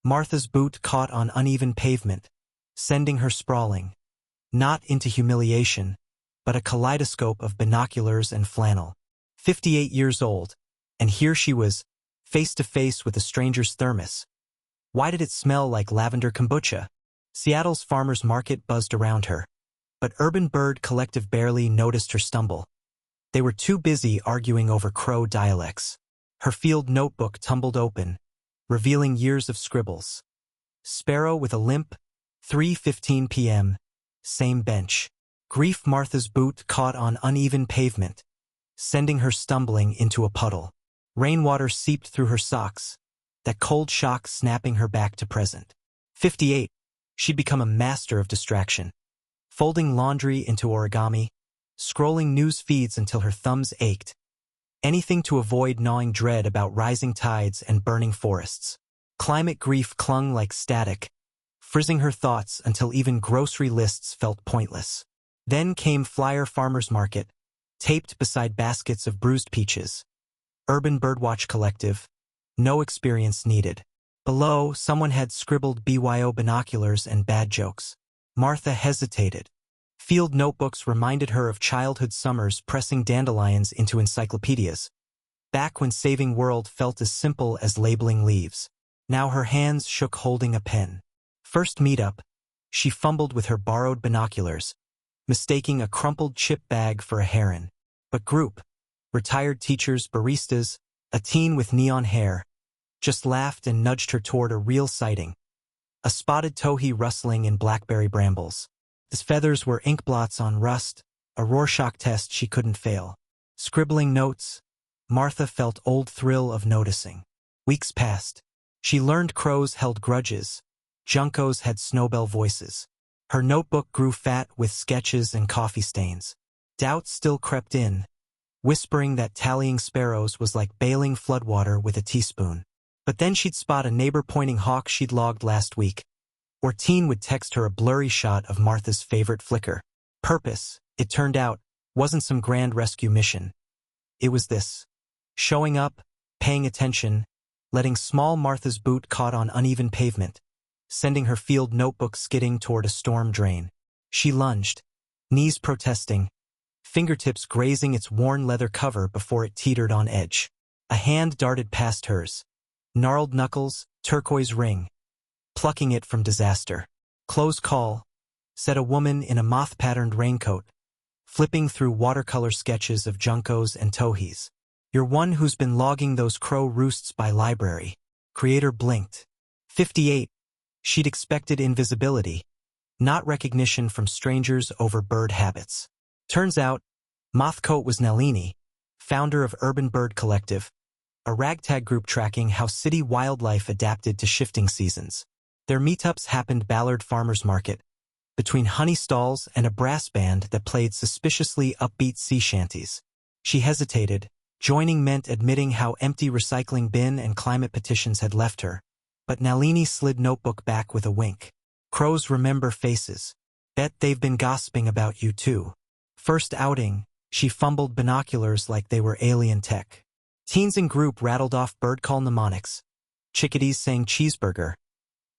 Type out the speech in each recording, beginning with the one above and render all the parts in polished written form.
Martha's boot caught on uneven pavement, sending her sprawling, not into humiliation, but a kaleidoscope of binoculars and flannel. 58 years old, and here she was, face to face with a stranger's thermos. Why did it smell like lavender kombucha? Seattle's farmers market buzzed around her, but Urban Bird Collective barely noticed her stumble. They were too busy arguing over Crow dialects. Her field notebook tumbled open, revealing years of scribbles. Sparrow with a limp, 3:15 p.m., same bench. Grief. Martha's boot caught on uneven pavement, sending her stumbling into a puddle. Rainwater seeped through her socks, that cold shock snapping her back to present. 58. She'd become a master of distraction. Folding laundry into origami, scrolling news feeds until her thumbs ached. Anything to avoid gnawing dread about rising tides and burning forests. Climate grief clung like static, frizzing her thoughts until even grocery lists felt pointless. Then came Flyer Farmers Market, taped beside baskets of bruised peaches. Urban Birdwatch Collective, no experience needed. Below, someone had scribbled BYO binoculars and bad jokes. Martha hesitated. Field notebooks reminded her of childhood summers pressing dandelions into encyclopedias. Back when saving world felt as simple as labeling leaves. Now her hands shook holding a pen. First meetup, she fumbled with her borrowed binoculars, mistaking a crumpled chip bag for a heron. But group, retired teachers, baristas, a teen with neon hair, just laughed and nudged her toward a real sighting. A spotted towhee rustling in blackberry brambles. His feathers were ink blots on rust, a Rorschach test she couldn't fail. Scribbling notes, Martha felt old thrill of noticing. Weeks passed. She learned crows held grudges. Juncos had snowbell voices. Her notebook grew fat with sketches and coffee stains. Doubt still crept in, whispering that tallying sparrows was like bailing floodwater with a teaspoon. But then she'd spot a neighbor pointing hawk she'd logged last week. Or teen would text her a blurry shot of Martha's favorite flicker. Purpose, it turned out, wasn't some grand rescue mission. It was this. Showing up, paying attention, letting small Martha's boot caught on uneven pavement, sending her field notebook skidding toward a storm drain. She lunged, knees protesting, fingertips grazing its worn leather cover before it teetered on edge. A hand darted past hers. Gnarled knuckles, turquoise ring. Plucking it from disaster. Close call, said a woman in a moth-patterned raincoat, flipping through watercolor sketches of juncos and towhees. You're one who's been logging those crow roosts by library. Creator blinked. 58. She'd expected invisibility, not recognition from strangers over bird habits. Turns out, Mothcoat was Nalini, founder of Urban Bird Collective, a ragtag group tracking how city wildlife adapted to shifting seasons. Their meetups happened Ballard Farmers Market, between honey stalls and a brass band that played suspiciously upbeat sea shanties. She hesitated. Joining meant admitting how empty recycling bin and climate petitions had left her. But Nalini slid notebook back with a wink. Crows remember faces. Bet they've been gossiping about you too. First outing, she fumbled binoculars like they were alien tech. Teens in group rattled off bird call mnemonics. Chickadees saying cheeseburger,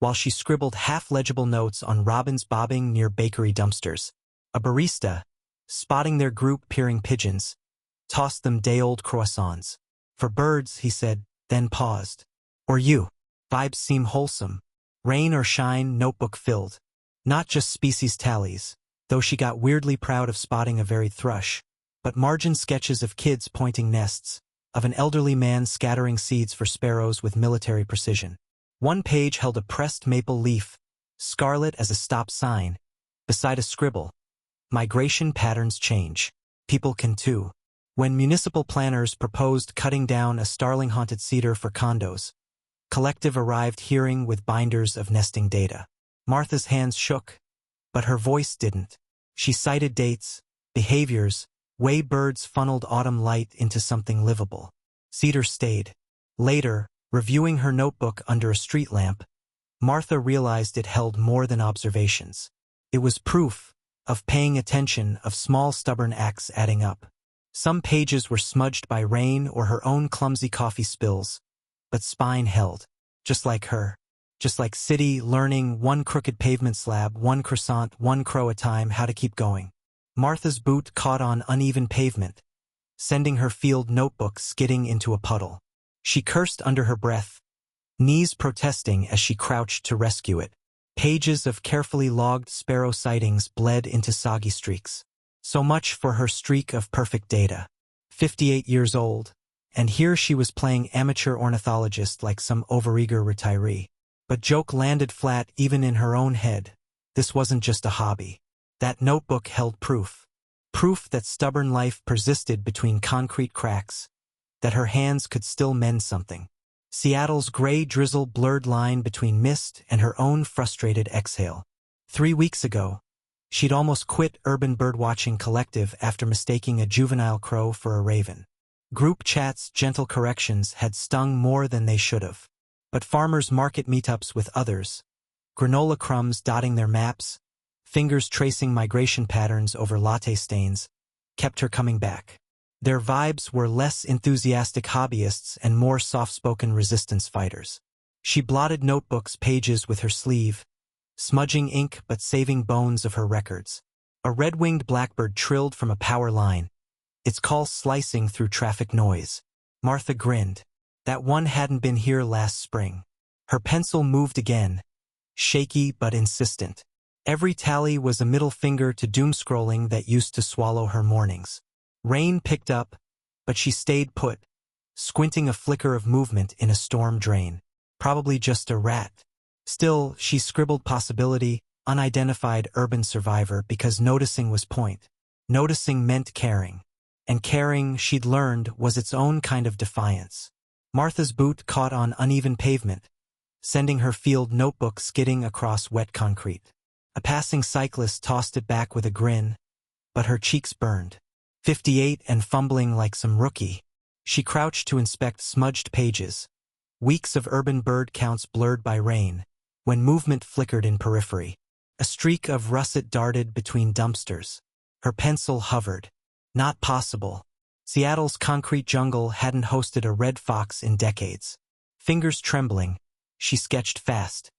while she scribbled half-legible notes on robins bobbing near bakery dumpsters. A barista, spotting their group peering pigeons, tossed them day-old croissants. For birds, he said, then paused. Or you. Vibes seem wholesome. Rain or shine, notebook filled. Not just species tallies, though she got weirdly proud of spotting a varied thrush, but margin sketches of kids pointing nests, of an elderly man scattering seeds for sparrows with military precision. One page held a pressed maple leaf, scarlet as a stop sign, beside a scribble. Migration patterns change. People can too. When municipal planners proposed cutting down a starling-haunted cedar for condos, Collective arrived hearing with binders of nesting data. Martha's hands shook, but her voice didn't. She cited dates, behaviors, way birds funneled autumn light into something livable. Cedar stayed. Later, reviewing her notebook under a street lamp, Martha realized it held more than observations. It was proof of paying attention, of small stubborn acts adding up. Some pages were smudged by rain or her own clumsy coffee spills, but spine held, just like her. Just like city, learning, one crooked pavement slab, one croissant, one crow at a time, how to keep going. Martha's boot caught on uneven pavement, sending her field notebook skidding into a puddle. She cursed under her breath, knees protesting as she crouched to rescue it. Pages of carefully logged sparrow sightings bled into soggy streaks. So much for her streak of perfect data. 58 years old, and here she was playing amateur ornithologist like some overeager retiree. But joke landed flat even in her own head. This wasn't just a hobby. That notebook held proof. Proof that stubborn life persisted between concrete cracks, that her hands could still mend something. Seattle's gray drizzle blurred line between mist and her own frustrated exhale. 3 weeks ago, she'd almost quit Urban Birdwatching Collective after mistaking a juvenile crow for a raven. Group chats, gentle corrections had stung more than they should have. But farmers' market meetups with others, granola crumbs dotting their maps, fingers tracing migration patterns over latte stains, kept her coming back. Their vibes were less enthusiastic hobbyists and more soft-spoken resistance fighters. She blotted notebooks' pages with her sleeve, smudging ink but saving bones of her records. A red-winged blackbird trilled from a power line, its call slicing through traffic noise. Martha grinned. That one hadn't been here last spring. Her pencil moved again, shaky but insistent. Every tally was a middle finger to doom-scrolling that used to swallow her mornings. Rain picked up, but she stayed put, squinting a flicker of movement in a storm drain. Probably just a rat. Still, she scribbled possibility, unidentified urban survivor, because noticing was point. Noticing meant caring. And caring, she'd learned, was its own kind of defiance. Martha's boot caught on uneven pavement, sending her field notebook skidding across wet concrete. A passing cyclist tossed it back with a grin, but her cheeks burned. 58 and fumbling like some rookie, she crouched to inspect smudged pages. Weeks of urban bird counts blurred by rain, when movement flickered in periphery. A streak of russet darted between dumpsters. Her pencil hovered. Not possible. Seattle's concrete jungle hadn't hosted a red fox in decades. Fingers trembling, she sketched fast.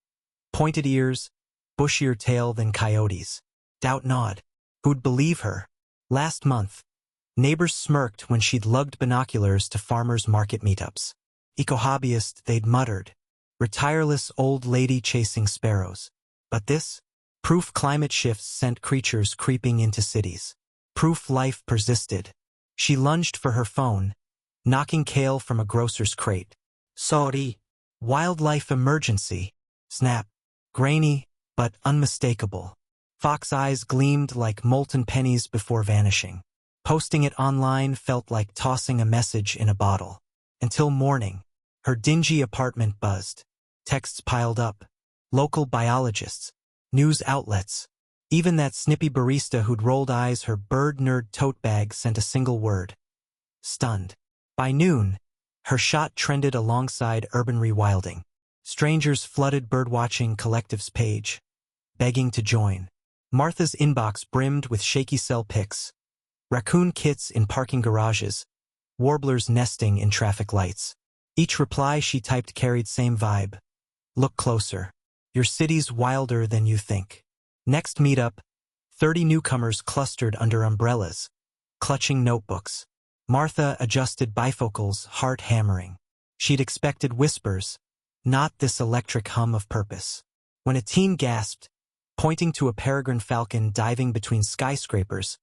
Pointed ears, bushier tail than coyotes. Doubt gnawed. Who'd believe her? Last month, neighbors smirked when she'd lugged binoculars to farmers' market meetups. Eco-hobbyist, they'd muttered. Retireless old lady chasing sparrows. But this? Proof climate shifts sent creatures creeping into cities. Proof life persisted. She lunged for her phone, knocking kale from a grocer's crate. Sorry. Wildlife emergency. Snap. Grainy, but unmistakable. Fox eyes gleamed like molten pennies before vanishing. Posting it online felt like tossing a message in a bottle. Until morning, her dingy apartment buzzed. Texts piled up. Local biologists. News outlets. Even that snippy barista who'd rolled eyes her bird nerd tote bag sent a single word. Stunned. By noon, her shot trended alongside urban rewilding. Strangers flooded Birdwatching Collective's page, begging to join. Martha's inbox brimmed with shaky cell pics. Raccoon kits in parking garages, warblers nesting in traffic lights. Each reply she typed carried same vibe. Look closer. Your city's wilder than you think. Next meetup, 30 newcomers clustered under umbrellas, clutching notebooks. Martha adjusted bifocals, heart hammering. She'd expected whispers, not this electric hum of purpose. When a teen gasped, pointing to a peregrine falcon diving between skyscrapers,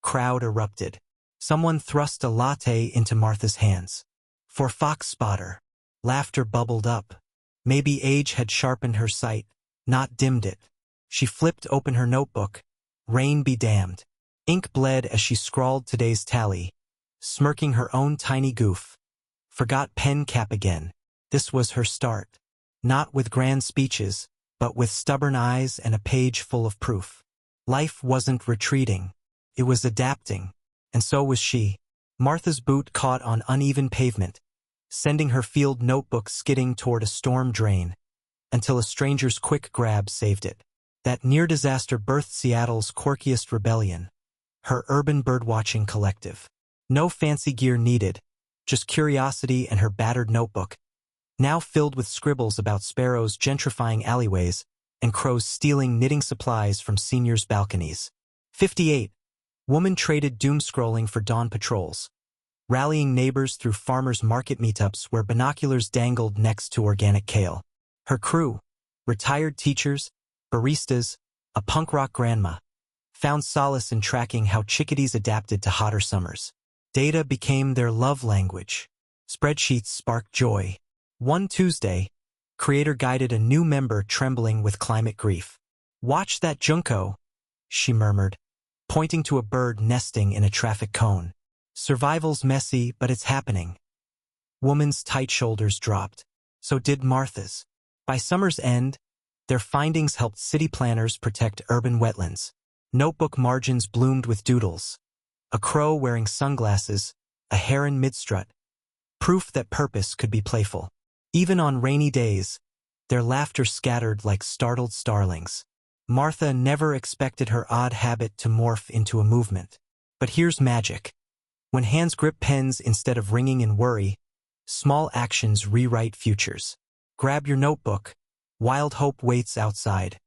crowd erupted. Someone thrust a latte into Martha's hands. For Fox Spotter. Laughter bubbled up. Maybe age had sharpened her sight, not dimmed it. She flipped open her notebook. Rain be damned. Ink bled as she scrawled today's tally, smirking her own tiny goof. Forgot pen cap again. This was her start. Not with grand speeches, but with stubborn eyes and a page full of proof. Life wasn't retreating. It was adapting. And so was she. Martha's boot caught on uneven pavement, sending her field notebook skidding toward a storm drain, until a stranger's quick grab saved it. That near-disaster birthed Seattle's quirkiest rebellion, her Urban Birdwatching Collective. No fancy gear needed, just curiosity and her battered notebook, now filled with scribbles about sparrows gentrifying alleyways and crows stealing knitting supplies from seniors' balconies. 58. Woman traded doom-scrolling for dawn patrols, rallying neighbors through farmers' market meetups where binoculars dangled next to organic kale. Her crew, retired teachers, baristas, a punk rock grandma, found solace in tracking how chickadees adapted to hotter summers. Data became their love language. Spreadsheets sparked joy. One Tuesday, creator guided a new member trembling with climate grief. "Watch that junco," she murmured, pointing to a bird nesting in a traffic cone. "Survival's messy, but it's happening." Woman's tight shoulders dropped. So did Martha's. By summer's end, their findings helped city planners protect urban wetlands. Notebook margins bloomed with doodles. A crow wearing sunglasses, a heron mid-strut. Proof that purpose could be playful. Even on rainy days, their laughter scattered like startled starlings. Martha never expected her odd habit to morph into a movement. But here's magic. When hands grip pens instead of ringing in worry, small actions rewrite futures. Grab your notebook. Wild hope waits outside.